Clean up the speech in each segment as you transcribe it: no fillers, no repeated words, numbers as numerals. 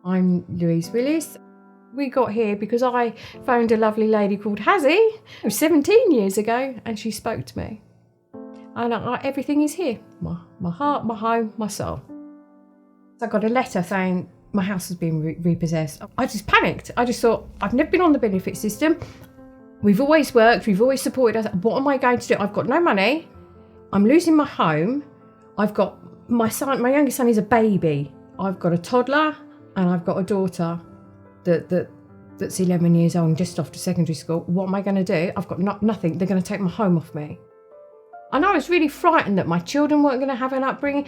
I'm Louise Willis. We got here because I phoned a lovely lady called Hasy. It was 17 years ago, and she spoke to me. And everything is here. My heart, my home, my soul. I got a letter saying my house has been repossessed. I just panicked. I just thought, I've never been on the benefit system. We've always worked, we've always supported us. What am I going to do? I've got no money. I'm losing my home. I've got my son, my youngest son is a baby. I've got a toddler and I've got a daughter that's 11 years old and just off to secondary school. What am I going to do? I've got nothing. They're going to take my home off me. And I was really frightened that my children weren't going to have an upbringing,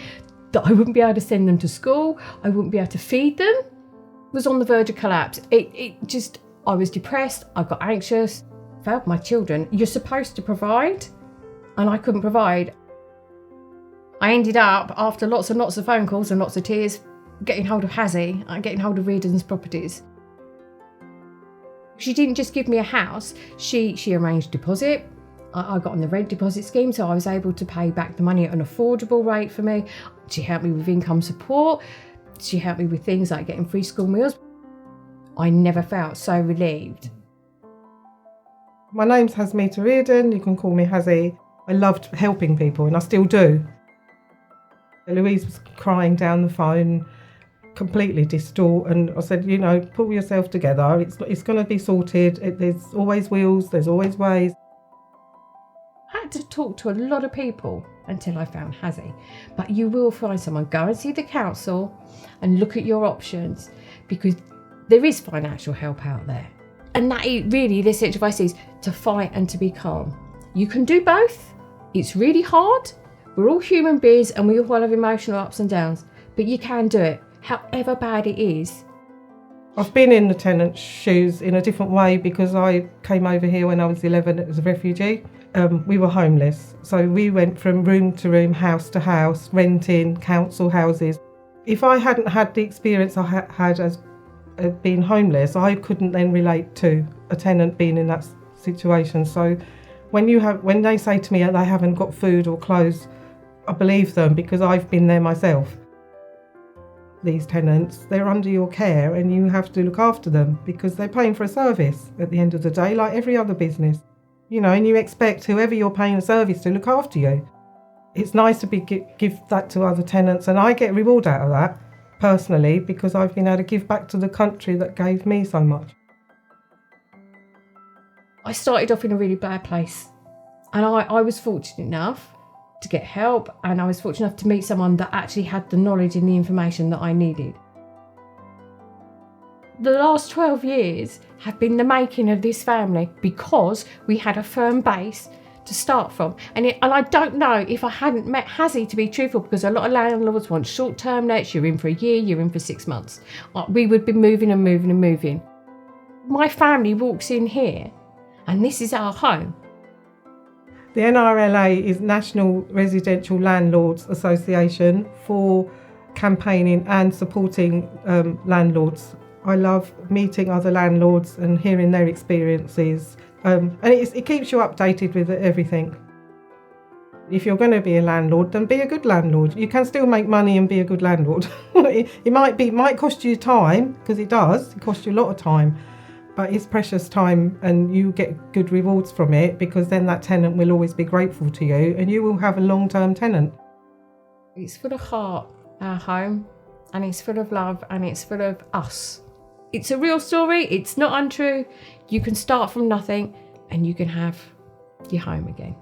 that I wouldn't be able to send them to school, I wouldn't be able to feed them. I was on the verge of collapse. I was depressed, I got anxious. Failed my children. You're supposed to provide, and I couldn't provide. I ended up, after lots and lots of phone calls and lots of tears, getting hold of Hasy and getting hold of Reardon's properties. She didn't just give me a house, she arranged deposit. I got on the rent deposit scheme, so I was able to pay back the money at an affordable rate for me. She helped me with income support. She helped me with things like getting free school meals. I never felt so relieved. My name's Hasy Reardon, you can call me Hasy. I loved helping people and I still do. Louise was crying down the phone, completely distraught, and I said, pull yourself together, it's going to be sorted, there's always wheels, there's always ways. I had to talk to a lot of people until I found Hasy, but you will find someone. Go and see the council and look at your options, because there is financial help out there. And that is really this advice is to fight and to be calm. You can do both. It's really hard. We're all human beings and we all have emotional ups and downs, but you can do it, however bad it is. I've been in the tenant's shoes in a different way because I came over here when I was 11 as a refugee. We were homeless, so we went from room to room, house to house, renting council houses. If I hadn't had the experience I had as being homeless, I couldn't then relate to a tenant being in that situation. So when they say to me that they haven't got food or clothes, I believe them because I've been there myself. These tenants, they're under your care and you have to look after them because they're paying for a service at the end of the day, like every other business. And you expect whoever you're paying a service to look after you. It's nice to give that to other tenants, and I get reward out of that personally because I've been able to give back to the country that gave me so much. I started off in a really bad place, and I was fortunate enough to get help, and I was fortunate enough to meet someone that actually had the knowledge and the information that I needed. The last 12 years have been the making of this family because we had a firm base to start from. And I don't know if I hadn't met Hasy, to be truthful, because a lot of landlords want short-term lets. You're in for a year, you're in for 6 months. We would be moving and moving and moving. My family walks in here and this is our home. The NRLA is National Residential Landlords Association for campaigning and supporting landlords. I love meeting other landlords and hearing their experiences, and it keeps you updated with everything. If you're going to be a landlord, then be a good landlord. You can still make money and be a good landlord. It might cost you time, because it does. It costs you a lot of time, but it's precious time, and you get good rewards from it because then that tenant will always be grateful to you, and you will have a long-term tenant. It's full of heart, our home, and it's full of love, and it's full of us. It's a real story. It's not untrue. You can start from nothing and you can have your home again.